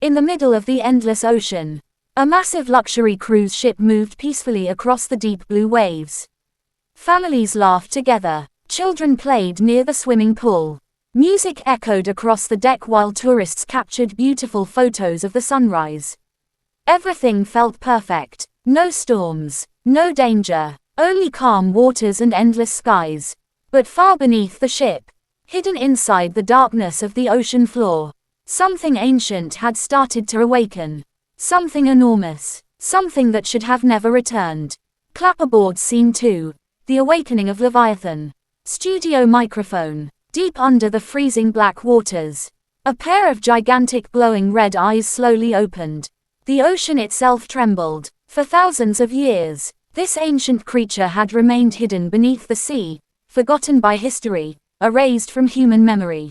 In the middle of the endless ocean, a massive luxury cruise ship moved peacefully across the deep blue waves. Families laughed together. Children played near the swimming pool. Music echoed across the deck while tourists captured beautiful photos of the sunrise. Everything felt perfect. No storms, no danger, only calm waters and endless skies. But far beneath the ship, hidden inside the darkness of the ocean floor, something ancient had started to awaken. Something enormous, something that should have never returned. Clapperboard Scene 2, The Awakening of Leviathan. Studio microphone. Deep under the freezing black waters, a pair of gigantic glowing red eyes slowly opened. The ocean itself trembled. For thousands of years, this ancient creature had remained hidden beneath the sea, forgotten by history, erased from human memory.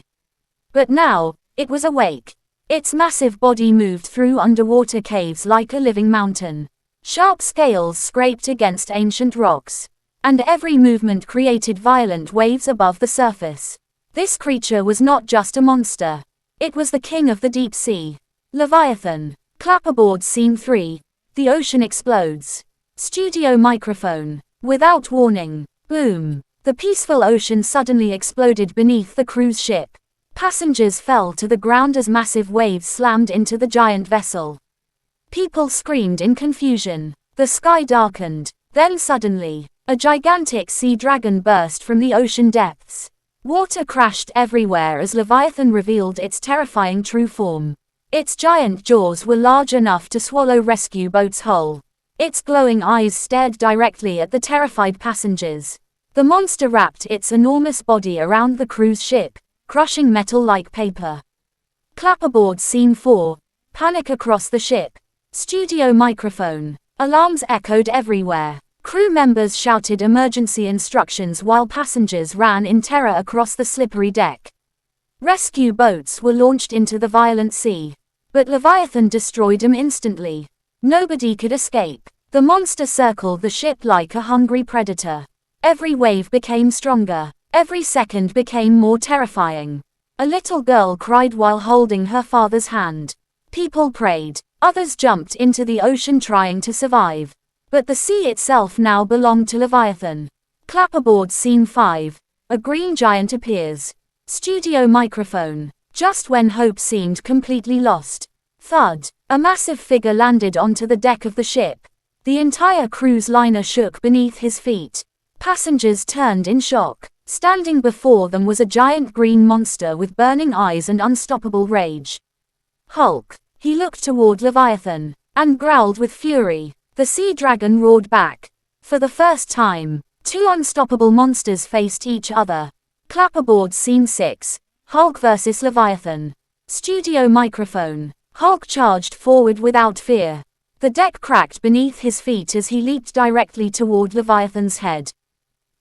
But now, it was awake. Its massive body moved through underwater caves like a living mountain. Sharp scales scraped against ancient rocks, and every movement created violent waves above the surface. This creature was not just a monster. It was the king of the deep sea. Leviathan. Clapperboard Scene 3. The ocean explodes. Studio microphone. Without warning. Boom. The peaceful ocean suddenly exploded beneath the cruise ship. Passengers fell to the ground as massive waves slammed into the giant vessel. People screamed in confusion. The sky darkened. Then suddenly, a gigantic sea dragon burst from the ocean depths. Water crashed everywhere as Leviathan revealed its terrifying true form. Its giant jaws were large enough to swallow rescue boats whole. Its glowing eyes stared directly at the terrified passengers. The monster wrapped its enormous body around the cruise ship, crushing metal like paper. Clapperboard Scene 4. Panic across the ship. Studio microphone. Alarms echoed everywhere. Crew members shouted emergency instructions while passengers ran in terror across the slippery deck. Rescue boats were launched into the violent sea. But Leviathan destroyed them instantly. Nobody could escape. The monster circled the ship like a hungry predator. Every wave became stronger. Every second became more terrifying. A little girl cried while holding her father's hand. People prayed. Others jumped into the ocean trying to survive. But the sea itself now belonged to Leviathan. Clapperboard Scene 5. A green giant appears. Studio microphone. Just when hope seemed completely lost. Thud. A massive figure landed onto the deck of the ship. The entire cruise liner shook beneath his feet. Passengers turned in shock. Standing before them was a giant green monster with burning eyes and unstoppable rage. Hulk. He looked toward Leviathan, and growled with fury. The sea dragon roared back. For the first time, two unstoppable monsters faced each other. Clapperboard Scene 6. Hulk vs. Leviathan. Studio microphone. Hulk charged forward without fear. The deck cracked beneath his feet as he leaped directly toward Leviathan's head.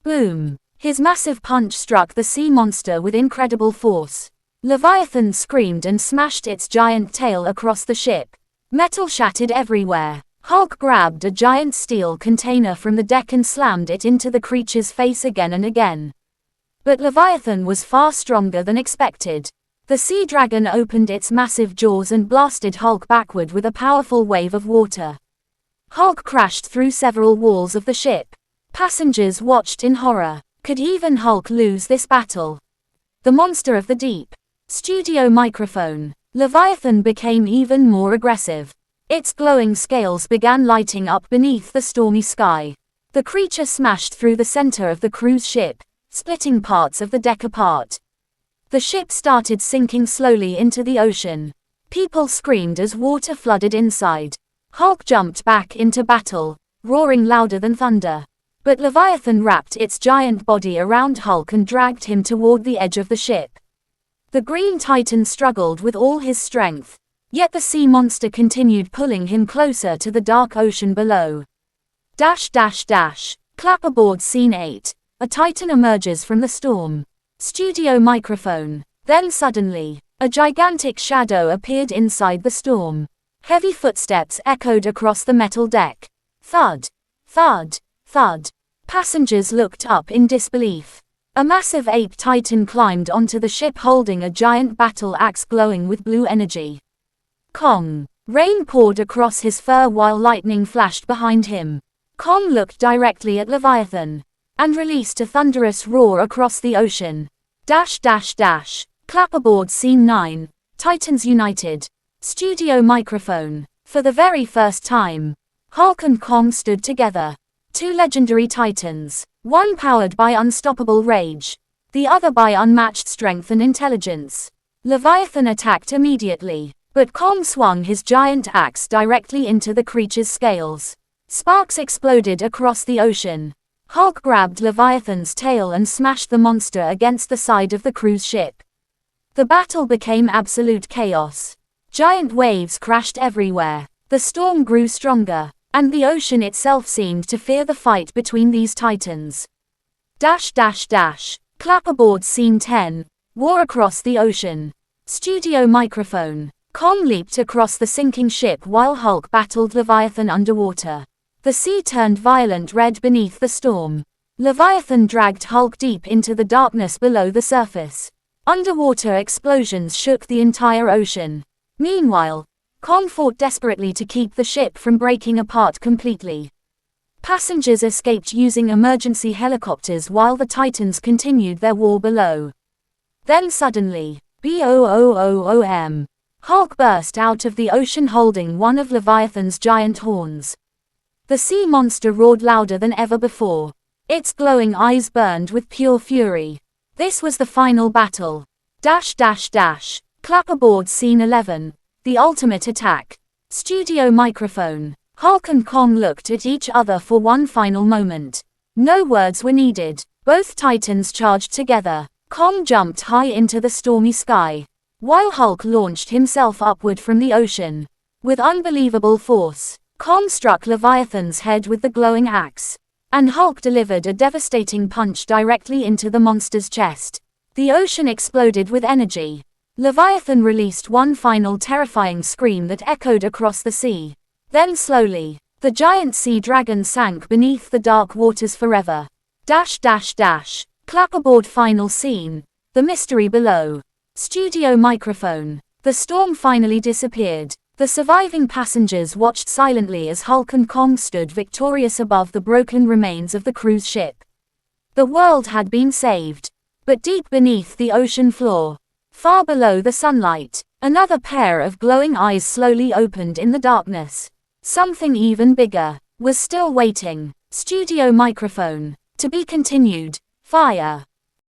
Boom! His massive punch struck the sea monster with incredible force. Leviathan screamed and smashed its giant tail across the ship. Metal shattered everywhere. Hulk grabbed a giant steel container from the deck and slammed it into the creature's face again and again. But Leviathan was far stronger than expected. The sea dragon opened its massive jaws and blasted Hulk backward with a powerful wave of water. Hulk crashed through several walls of the ship. Passengers watched in horror. Could even Hulk lose this battle? The monster of the deep. Studio microphone. Leviathan became even more aggressive. Its glowing scales began lighting up beneath the stormy sky. The creature smashed through the center of the cruise ship, splitting parts of the deck apart. The ship started sinking slowly into the ocean. People screamed as water flooded inside. Hulk jumped back into battle, roaring louder than thunder. But Leviathan wrapped its giant body around Hulk and dragged him toward the edge of the ship. The Green Titan struggled with all his strength. Yet the sea monster continued pulling him closer to the dark ocean below. Clapperboard Scene 8. A titan emerges from the storm. Studio microphone. Then suddenly, a gigantic shadow appeared inside the storm. Heavy footsteps echoed across the metal deck. Thud. Thud. Thud. Passengers looked up in disbelief. A massive ape titan climbed onto the ship holding a giant battle axe glowing with blue energy. Kong. Rain poured across his fur while lightning flashed behind him. Kong looked directly at Leviathan and released a thunderous roar across the ocean. Clapperboard Scene 9. Titans United. Studio microphone. For the very first time, Hulk and Kong stood together. Two legendary titans, one powered by unstoppable rage, the other by unmatched strength and intelligence. Leviathan attacked immediately, but Kong swung his giant axe directly into the creature's scales. Sparks exploded across the ocean. Hulk grabbed Leviathan's tail and smashed the monster against the side of the cruise ship. The battle became absolute chaos. Giant waves crashed everywhere. The storm grew stronger, and the ocean itself seemed to fear the fight between these titans. Clapperboard Scene 10. War across the ocean. Studio microphone. Kong leaped across the sinking ship while Hulk battled Leviathan underwater. The sea turned violent red beneath the storm. Leviathan dragged Hulk deep into the darkness below the surface. Underwater explosions shook the entire ocean. Meanwhile, Kong fought desperately to keep the ship from breaking apart completely. Passengers escaped using emergency helicopters while the Titans continued their war below. Then suddenly, boom! Hulk burst out of the ocean holding one of Leviathan's giant horns. The sea monster roared louder than ever before. Its glowing eyes burned with pure fury. This was the final battle. Clapperboard Scene 11. The ultimate attack. Studio microphone. Hulk and Kong looked at each other for one final moment. No words were needed. Both titans charged together. Kong jumped high into the stormy sky, while Hulk launched himself upward from the ocean. With unbelievable force, Kong struck Leviathan's head with the glowing axe, and Hulk delivered a devastating punch directly into the monster's chest. The ocean exploded with energy. Leviathan released one final terrifying scream that echoed across the sea. Then slowly, the giant sea dragon sank beneath the dark waters forever. Clapperboard Final Scene. The mystery below. Studio microphone. The storm finally disappeared. The surviving passengers watched silently as Hulk and Kong stood victorious above the broken remains of the cruise ship. The world had been saved. But deep beneath the ocean floor, far below the sunlight, another pair of glowing eyes slowly opened in the darkness. Something even bigger was still waiting. Studio microphone. To be continued. Fire.